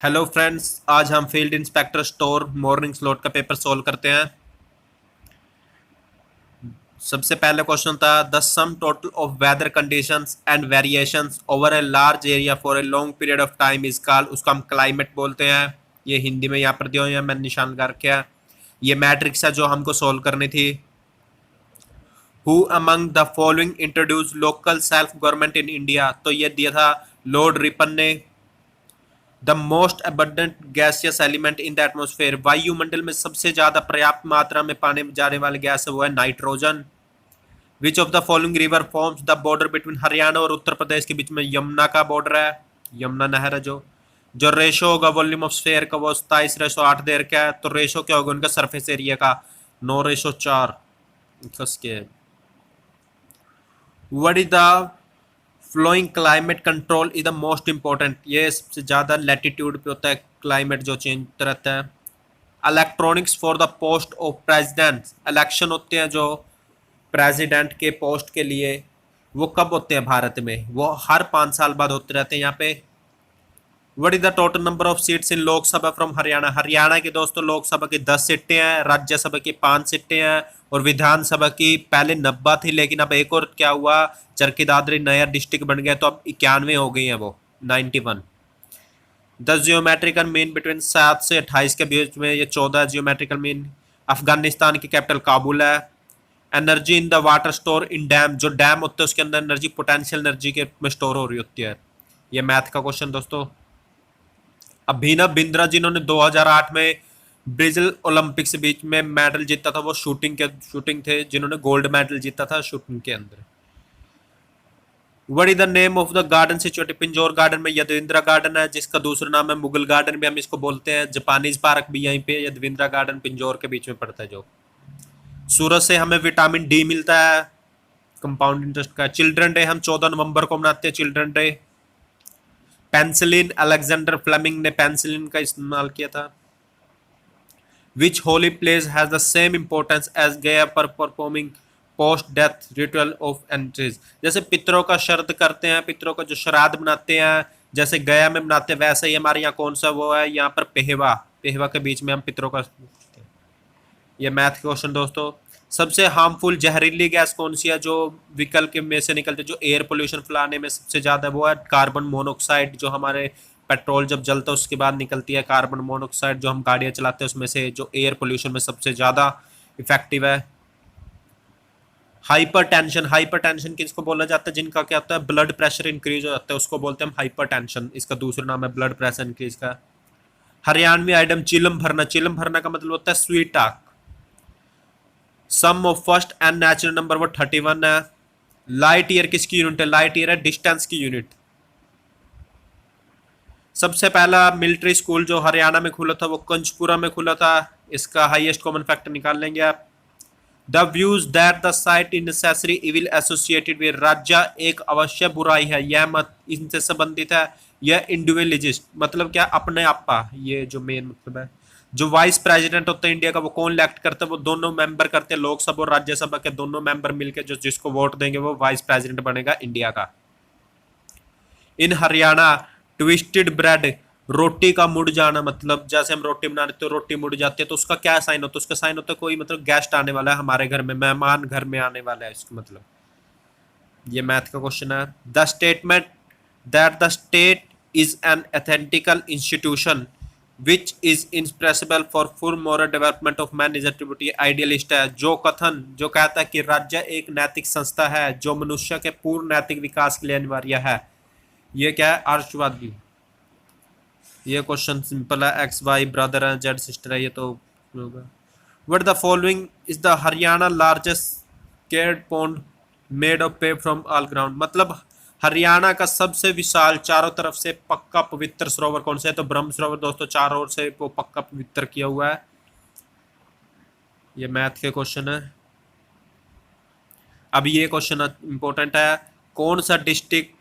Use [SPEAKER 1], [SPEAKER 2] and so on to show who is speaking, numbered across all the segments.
[SPEAKER 1] Hello friends, आज हम field inspector store morning slot का पेपर सॉल्व करते हैं। सबसे पहले क्वेश्चन था the sum total of weather conditions and variations over a large area for a long period of time is called, उसको हम क्लाइमेट बोलते हैं। ये हिंदी में यहाँ पर दिया हुआ है, मैंने निशान कर रखा है। ये मैट्रिक्स है जो हमको सॉल्व करनी थी। Who among the following introduce local self government in India, तो ये दिया था लॉर्ड रिपन ने। The most abundant gaseous element in the atmosphere, वायुमंडल में सबसे ज्यादा पर्याप्त मात्रा में पाने जाने वाले गैस है वो है nitrogen. Which of the following river forms the border between Haryana और उत्तर प्रदेश के बीच में यमुना का बॉर्डर है, यमुना नहर है। जो रेशो होगा वॉल्यूम ऑफ स्फेयर का वो 27:8 दे रखा है, तो रेशो क्या होगा उनका सरफेस एरिया का 9:4 के। What is the flowing climate control is the most important, ये सबसे ज्यादा लैटिट्यूड पे होता है क्लाइमेट जो चेंज रहता है। Electronics for the post of president, election होते हैं जो प्रेसिडेंट के पोस्ट के लिए, वो कब होते हैं भारत में? वो हर 5 साल बाद होते रहते हैं यहाँ पे। What is the total number of seats in Lok Sabha from Haryana, Haryana के दोस्तों लोकसभा की 10 सीटें हैं, राज्यसभा की 5 सीटें हैं, और विधानसभा की पहले 90 थी, लेकिन अब एक और क्या हुआ, चरखी दादरी नया डिस्ट्रिक्ट बन गया तो अब 91 हो गई है वो 91। 10 जियोमेट्रिकल मीन बिटवीन 7 से 28 के बीच में, ये 14 जियोमेट्रिकल मीन। अफगानिस्तान की कैपिटल काबुल है। Energy in the water store in dam, जो डैम होते हैं उसके अंदर एनर्जी पोटेंशियल एनर्जी के में स्टोर हो रही होती है। ये मैथ का क्वेश्चन दोस्तों। अभिनव बिंद्रा जिन्होंने 2008 में ब्राजील ओलंपिक्स के बीच में मेडल जीता था, वो शूटिंग थे जिन्होंने गोल्ड मेडल जीता था शूटिंग के अंदर। What is the name of the garden situated, Pinjore garden में यदविंद्रा गार्डन है, जिसका दूसरा नाम है मुगल गार्डन भी हम इसको बोलते हैं। जापानीज पार्क भी यहीं पे यदविंद्रा गार्डन पिंजौर के बीच में पड़ता है। जो सूरज से हमें विटामिन डी मिलता है, कंपाउंड इंटरेस्ट का। चिल्ड्रन डे हम 14 नवंबर को मनाते हैं, children day. Penicillin, Alexander Fleming ने पेंसिलिन का इस्तेमाल किया था। Which holy place has the same importance as Gaya पर performing post death ritual of entries, जैसे पितरों का श्राद्ध करते हैं, पितरों का जो श्राद्ध बनाते हैं जैसे गया में बनाते हैं, वैसे ही हमारे यहाँ कौन सा वो है, यहाँ पर पेहवा, पेहवा के बीच में हम पितरों का। ये मैथ क्वेश्चन दोस्तों। सबसे हार्मफुल जहरीली गैस कौन सी है जो व्हीकल के में से निकलते, जो एयर पोल्यूशन फैलाने में सबसे ज्यादा, वो है कार्बन मोनोऑक्साइड। जो हमारे पेट्रोल जब जलता है उसके बाद निकलती है कार्बन मोनोऑक्साइड, जो हम गाड़ियां चलाते हैं उसमें से, जो एयर पोल्यूशन में सबसे ज्यादा इफेक्टिव है। हाइपरटेंशन, हाइपरटेंशन किसको बोला जाता है, जिनका क्या होता है ब्लड प्रेशर इंक्रीज हो जाता है, उसको बोलते हैं हम हाइपरटेंशन। इसका दूसरा नाम है ब्लड प्रेशर इंक्रीज का। हरियाणवी आइटम चिलम भरना, चिलम भरना का मतलब होता है sweet talk. Sum of first and natural number वो 31 है। लाइट ईयर किसकी यूनिट है, लाइट ईयर है डिस्टेंस की यूनिट। सबसे पहला मिलिट्री स्कूल जो हरियाणा में खुला था वो कंचपुरा में खुला था। इसका हाईएस्ट कॉमन फैक्टर निकाल लेंगे आप। The views that the site in necessary evil associated with, राज्य एक अवश्य बुराई है, यह मत इनसे संबंधित है। यह इंडिविजुअलिस्ट मतलब क्या, अपने आपा, ये जो मेन मतलब है। जो वाइस प्रेसिडेंट होता है इंडिया का वो कौन इलेक्ट करता है, वो दोनों मेंबर करते हैं, लोकसभा और राज्यसभा के दोनों मेंबर मिलकर जो जिसको वोट देंगे वो वाइस प्रेसिडेंट बनेगा इंडिया का। इन हरियाणा ट्विस्टेड ब्रेड, रोटी का मुड़ जाना, मतलब जैसे हम रोटी बना रहे तो रोटी मुड़ जाती है, तो उसका क्या साइन होता है, उसका साइन होता है कोई मतलब गेस्ट आने वाला है हमारे घर में, मेहमान घर में आने वाला है, इसका मतलब। ये मैथ का क्वेश्चन है। The statement that the state is an ethical institution which is impressible for full moral development of man is attribute, idealist है। जो कथन जो कहता है कि राज्य एक नैतिक संस्था है जो मनुष्य के पूर्ण नैतिक विकास के लिए अनिवार्य है, ये क्या है, आर्षवादी। ये क्वेश्चन सिंपल है, एक्स वाई ब्रदर है, जेड सिस्टर है, ये तो होगा। What the following is the Haryana largest carried pond made of pay from all ground, मतलब हरियाणा का सबसे विशाल चारों तरफ से पक्का पवित्र सरोवर कौन सा है, तो ब्रह्म सरोवर दोस्तों, चारों ओर से वो पक्का पवित्र किया हुआ है। ये मैथ के क्वेश्चन है। अब ये क्वेश्चन इंपॉर्टेंट है, कौन सा district,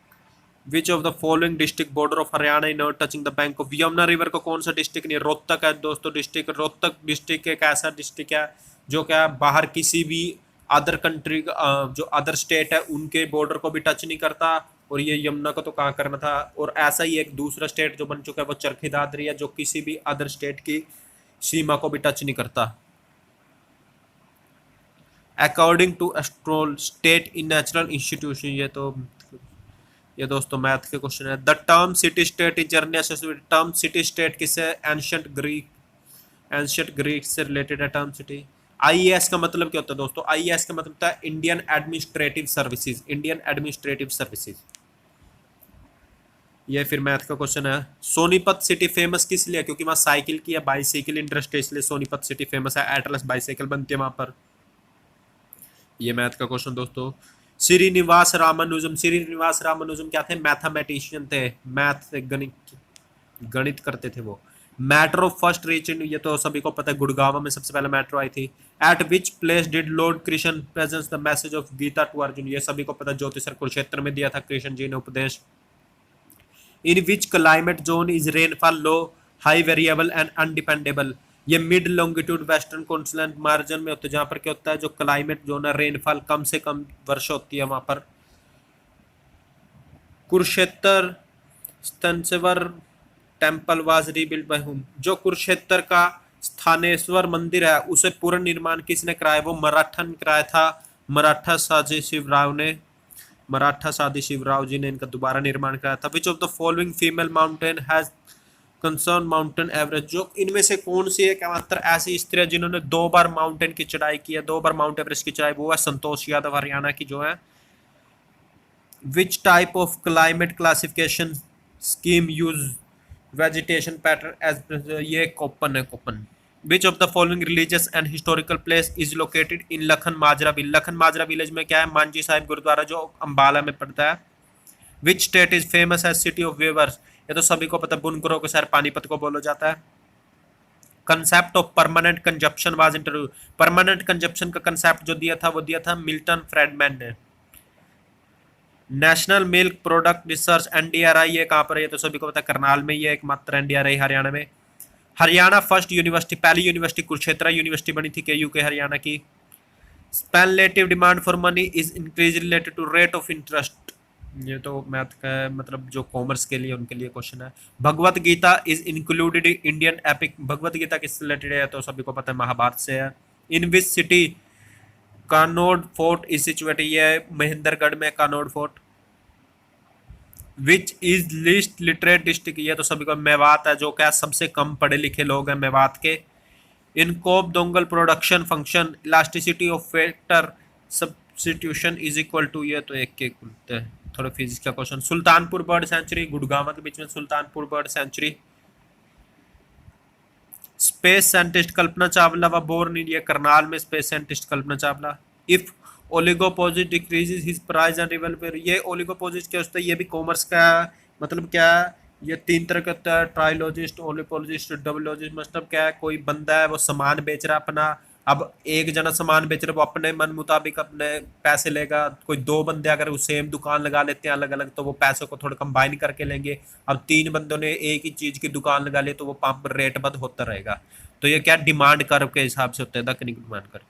[SPEAKER 1] which of the following district border of Haryana in touching the bank of Yamuna river को कौन सा डिस्ट्रिक्ट नहीं, रोहतक है दोस्तों। डिस्ट्रिक्ट रोहतक डिस्ट्रिक्ट एक ऐसा डिस्ट्रिक्ट है जो क्या बाहर किसी भी अदर कंट्री जो अदर स्टेट है उनके बॉर्डर को भी टच नहीं करता, और ये यमुना को तो कहाँ करना था। और ऐसा ही एक दूसरा स्टेट जो बन चुका है वो चरखी दादरी है, जो किसी भी अदर स्टेट की सीमा को भी टच नहीं करता। According to Aristotle state in natural institution, ये दोस्तों मैथ के क्वेश्चन है। The term city state is जर्नी एसोसिएटेड, टर्म सिटी स्टेट किससे, एंशियंट ग्रीक से रिलेटेड है टर्म सिटी। आईएएस का मतलब क्या होता है दोस्तों, आईएएस का मतलब होता है Indian administrative services, Indian administrative services. ये फिर मैथ का क्वेश्चन है। सोनीपत सिटी फेमस किस लिए, क्योंकि वहां साइकिल की या बाइसाइकिल इंडस्ट्री, इसलिए सोनीपत सिटी फेमस है। एटलस बाइसाइकिल बनती है वहां पर। ये मैथ का क्वेश्चन दोस्तों। श्रीनिवास रामानुजम क्या थे, मैथमेटिशियन थे, मैथ गणित करते थे वो। मेट्रो फर्स्ट रीच इन, ये तो सभी को पता है, गुड़गांव में सबसे पहले मेट्रो आई थी। At which place did lord Krishna presence the message of Gita to Arjun, ये सभी को पता है, ज्योतिषर कुरुक्षेत्र में दिया था कृष्ण जी ने उपदेश। In which climate zone is rainfall low, high variable and undependable, ये mid longitude western continent margin में होते हैं, जहां पर क्या होता है, जो क्लाइमेट जोन है, रेनफॉल कम से कम वर्षा होती है वहां पर। Kurukshetra Sthaneshwar temple was rebuild by हुम, जो कुरुक्षेत्र का स्थानेश्वर मंदिर है उसे पुनर्निर्माण किसने कराया, वो मराठा ने कराया था, मराठा साधी शिवराव जी ने इनका दोबारा निर्माण कराया था। विच of the following female mountain has concern mountain average, जो इनमें से कौन सी एक मात्र ऐसी स्त्री है जिन्होंने 2 बार माउंटेन की चढ़ाई की है, 2 बार माउंट एवरेस्ट की चढ़ाई, वो है संतोष यादव, हरियाणा की जो है। Which type of climate classification scheme use vegetation pattern as, ये कोपन है, Koppen. Which of the following religious and historical place is located in Lakhan Majra village, Lakhan Majra village में क्या है, मांझी साहिब गुरुद्वारा जो अंबाला में पड़ता है। Which state is famous as city of weavers, ये तो सभी को पता है, बुनकरों के शहर पानीपत को बोला जाता है। Concept of permanent consumption was introduce, permanent consumption का कंसेप्ट जो दिया था वो दिया था मिल्टन फ्रेडमैन ने। National milk product research NDRI, ये कहां पर है, ये तो सभी को पता है, करनाल में, ये एकमात्र एनडीआरआई हरियाणा में। हरियाणा फर्स्ट यूनिवर्सिटी, पहली यूनिवर्सिटी कुरुक्षेत्र यूनिवर्सिटी बनी थी, केयू के हरियाणा की। Speculative demand for money is increase related to rate of interest, ये तो मैथ का है, मतलब जो कॉमर्स के लिए उनके लिए क्वेश्चन है। Bhagavad Gita is included Indian epic, Bhagavad Gita किस रिलेटेड है, तो सभी को पता है, महाभारत से है। In which city Kanod fort is situated, ये महेंद्रगढ़ में Kanod fort. Which is least literate district, ये तो सभी को, मेवात है, जो क्या सबसे कम पढ़े लिखे लोग हैं मेवात के। In Cobb Douglas production function elasticity of vector substitution is equal to, ये तो एक के थोड़ा फिजिक्स का question. Sultanpur bird sanctuary, Gurgaon के बीच में Sultanpur bird sanctuary. Space scientist Kalpana Chawla was born in, ये करनाल में space scientist Kalpana Chawla. If oligopolist decreases his price and rival, ये ओलिगोपोजिट क्या होता है, ये भी कॉमर्स का मतलब क्या है, ये 3 तरह का होता है, ट्राइलॉजिस्ट, ओलिपोलॉजिस्ट, डबलॉजिस्ट। मतलब क्या है, कोई बंदा है वो सामान बेच रहा है अपना, अब एक जना सामान बेच रहा है, वो अपने मन मुताबिक अपने पैसे लेगा। कोई 2 बंदे अगर वो सेम दुकान लगा लेते हैं अलग अलग, तो वो पैसों को थोड़ा कंबाइन करके लेंगे। अब 3 बंदों ने एक ही चीज की दुकान लगा ली, तो वो पंप रेट बंद होता रहेगा। तो ये क्या डिमांड कर्व के हिसाब से होता है, दक्षिणी डिमांड कर्व।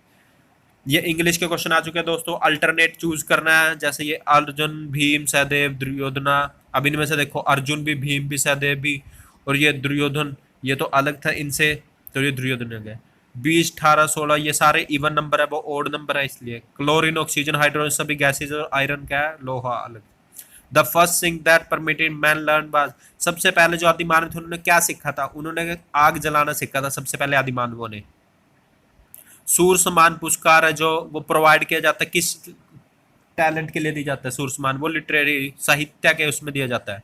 [SPEAKER 1] ये इंग्लिश के क्वेश्चन आ चुके हैं दोस्तों। अल्टरनेट चूज करना है, जैसे ये अर्जुन, भीम, सहदेव, दुर्योधना। अब इनमें से देखो अर्जुन भी, भीम भी, सहदेव भी, और ये दुर्योधन, ये तो अलग था इनसे, तो ये दुर्योधन हो गया। 20, 18, 16 ये सारे इवन नंबर है, वो ओड नंबर है, इसलिए क्लोरीन, ऑक्सीजन, हाइड्रोजन सभी गैसेज, और आयरन क्या है, लोहा अलग। The first thing that permitted man learn was, सबसे पहले जो आदिमानव थे उन्होंने क्या सीखा था, उन्होंने आग जलाना सीखा था सबसे पहले आदिमानवों ने। सूर्य सम्मान पुरस्कार है जो वो प्रोवाइड किया जाता है, किस टैलेंट के लिए दिया जाता है सूर्य सम्मान, वो लिटरेरी साहित्य के उसमें दिया जाता है।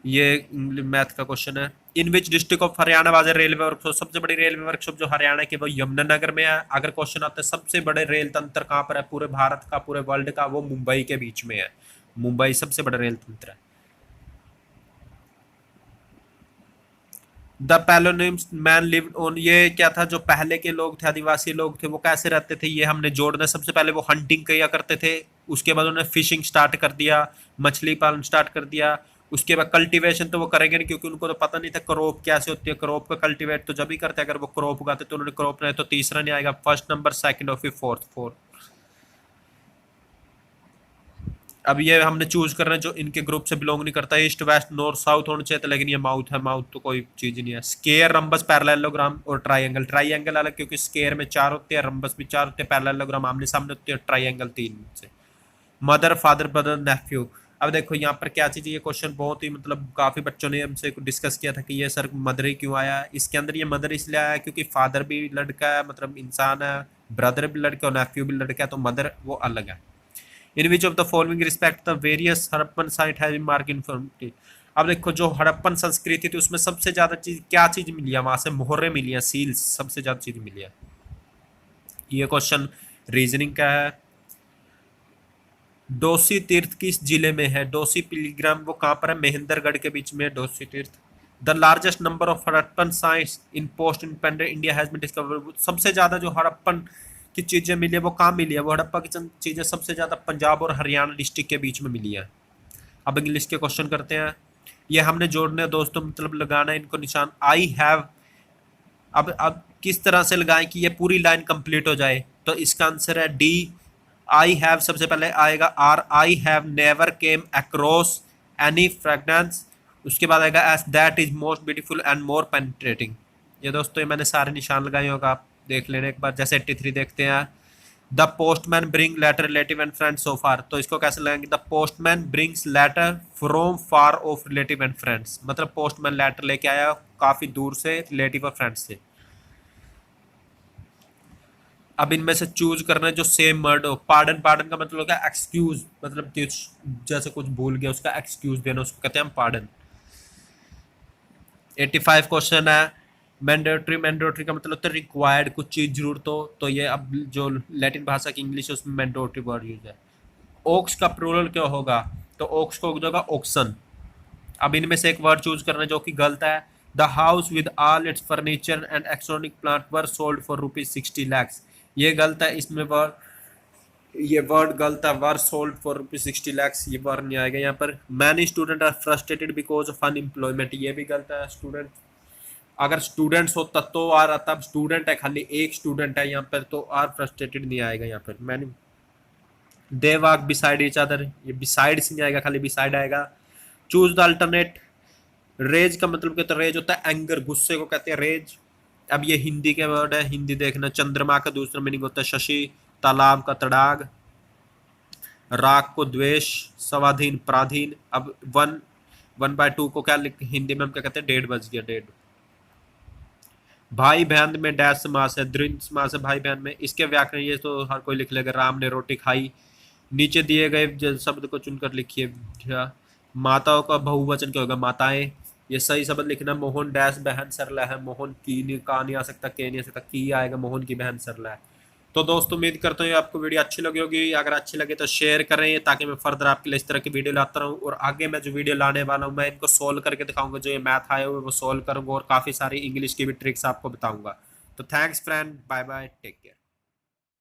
[SPEAKER 1] ये मैथ का क्वेश्चन है। In which district of Haryana was railway workshop, सबसे बड़ी रेलवे वर्कशॉप जो हरियाणा की वो यमुनानगर में है। अगर क्वेश्चन आता है सबसे बड़े रेल तंत्र कहाँ पर है पूरे भारत का, पूरे वर्ल्ड का, वो मुंबई के बीच में है, मुंबई सबसे बड़ा रेल तंत्र है। द पैलोनिम्स मैन लिव्ड ऑन, ये क्या था, जो पहले के लोग थे, आदिवासी लोग थे, वो कैसे रहते थे, ये हमने जोड़ना। सबसे पहले वो हंटिंग किया करते थे, उसके बाद उन्होंने फिशिंग स्टार्ट कर दिया, मछली पालन स्टार्ट कर दिया। उसके बाद कल्टीवेशन तो वो करेंगे नहीं, क्योंकि उनको तो पता नहीं था क्रॉप कैसे होती है। क्रॉप का कल्टीवेट तो जब ही करते हैं अगर वो क्रॉप उगाते, तो उन्होंने क्रॉप नहीं, तो तीसरा नहीं आएगा, फर्स्ट नंबर, सेकंड और फिर फोर्थ। अब ये हमने चूज करना है जो इनके ग्रुप से बिलोंग नहीं करता, ईस्ट वेस्ट नॉर्थ साउथ होना चाहिए, तो लेकिन ये माउथ है, माउथ तो कोई चीज नहीं है। स्केयर, रंबस, पैरेललोग्राम और ट्राइंगल। ट्राइंगल अलग क्योंकि स्केयर में 4 होते हैं, रंबस भी 4 होते हैं, पैरेललोग्राम आमने सामने होते हैं, ट्राइंगल 3 से। Mother, father, brother, nephew. अब देखो यहाँ पर क्या चीज है, ये क्वेश्चन बहुत ही मतलब काफी बच्चों ने हमसे डिस्कस किया था कि ये सर मदर ही क्यों आया। इसके अंदर ये मदर इसलिए आया क्योंकि फादर भी लड़का है, मतलब इंसान है, ब्रदर भी लड़का और नेफ्यू भी लड़का है, तो मदर वो अलग है। In which of the following respect the various Harappan site has mark uniformity. अब देखो जो हड़प्पन संस्कृति थी उसमें सबसे ज्यादा चीज क्या चीज मिली है, वहां से मोहरें मिली है, सील्स सबसे ज्यादा चीज मिली है। ये क्वेश्चन रीजनिंग का है। डोसी तीर्थ किस जिले में है? डोसी पिलग्राम वो कहाँ पर है? महेंद्रगढ़ के बीच में Dhosi Tirth. The largest number of Harappan sites in post independent India has been discovered. सबसे ज्यादा जो हड़प्पन की चीजें मिली है वो कहाँ मिली है? वो हड़प्पा की चीजें सबसे ज्यादा पंजाब और हरियाणा डिस्ट्रिक्ट के बीच में मिली है। अब इंग्लिश के क्वेश्चन करते हैं। ये हमने जोड़ने हैं दोस्तों, मतलब लगाना है इनको निशान। आई हैव, अब किस तरह से लगाएं कि ये पूरी लाइन कंप्लीट हो जाए, तो इसका आंसर है डी। आई हैव सबसे पहले आएगा R, I have never came across any fragrance. उसके बाद आएगा S, that is most beautiful and more penetrating. ये दोस्तों ये मैंने सारे निशान लगाए होगा, आप देख लेने एक बार। जैसे 83 देखते हैं, the postman bring letter relative and friend so far, तो इसको कैसे लगाएंगे? The postman brings letter from far off relative and friends, मतलब पोस्टमैन लेटर लेके आया काफी दूर से रिलेटिव और फ्रेंड्स से। अब इनमें से चूज करना है जो सेम वर्ड हो। पार्डन, पार्डन का मतलब होगा एक्सक्यूज, मतलब जैसे कुछ भूल गया उसका एक्सक्यूज देना, उसको कहते हैं हम पार्डन। 85 क्वेश्चन है। मैंडेटरी, मैंडेटरी का मतलब होता है रिक्वायर्ड, कुछ चीज जरूरत हो, तो ये अब जो लैटिन भाषा की इंग्लिश है उसमें मैंडेटरी वर्ड यूज है। ओक्स का प्लूरल क्या होगा? तो ओक्स को होगा ऑक्सन। अब इनमें से एक वर्ड चूज करना है जो कि गलत है। The house with all its furniture and exotic plant were sold for ₹60 lakhs। ये गलत है, इसमें वर्ड, ये वर्ड गलत है, वर सोल्ड फॉर ₹60 lakhs, ये वर्ड नहीं आएगा यहाँ पर। Many student are frustrated because of unemployment, ये भी गलत है। स्टूडेंट, अगर स्टूडेंट्स होता तो आर आता, अब स्टूडेंट है, खाली एक स्टूडेंट है यहाँ पर, तो आर फ्रस्ट्रेटेड नहीं आएगा यहाँ पर। Many they walk beside each other, ये बिसाइड से नहीं आएगा, खाली बिसाइड आएगा। Choose the alternate. रेज का मतलब कहते हैं, रेज होता है एंगर, गुस्से को कहते हैं रेज। अब ये हिंदी के वर्ड है, हिंदी देखना। चंद्रमा का दूसरा मीनिंग होता है शशि, तालाब का तड़ाग, राग को द्वेष, स्वाधीन पराधीन। अब 1/2 को क्या हिंदी में हम क्या कहते हैं? 1:30 बज गया, 1:30। भाई बहन में डैश समास है, दृढ़ समास है भाई बहन में। इसके व्याकरण ये तो हर कोई लिख लेगा। राम ने रोटी खाई। नीचे दिए गए शब्द को चुनकर लिखिए। माताओं का बहुवचन क्या होगा? माताएं। ये सही शब्द लिखना। मोहन डैश बहन सरला है। मोहन की नहीं, का नहीं आ सकता, के नहीं आ सकता, की आएगा। मोहन की बहन सरला है। तो दोस्तों उम्मीद करता हूँ आपको वीडियो अच्छी लगी होगी। अगर अच्छी लगे तो शेयर करें ताकि मैं फर्दर आपके लिए इस तरह की वीडियो लाता रहूँ। और आगे मैं जो वीडियो लाने वाला हूँ मैं इनको सोल्व करके दिखाऊंगा, जो ये मैथ आए हुए वो सोल्व करूँगा, और काफ़ी सारी इंग्लिश की भी ट्रिक्स आपको बताऊंगा। तो thanks friend, bye bye, take care.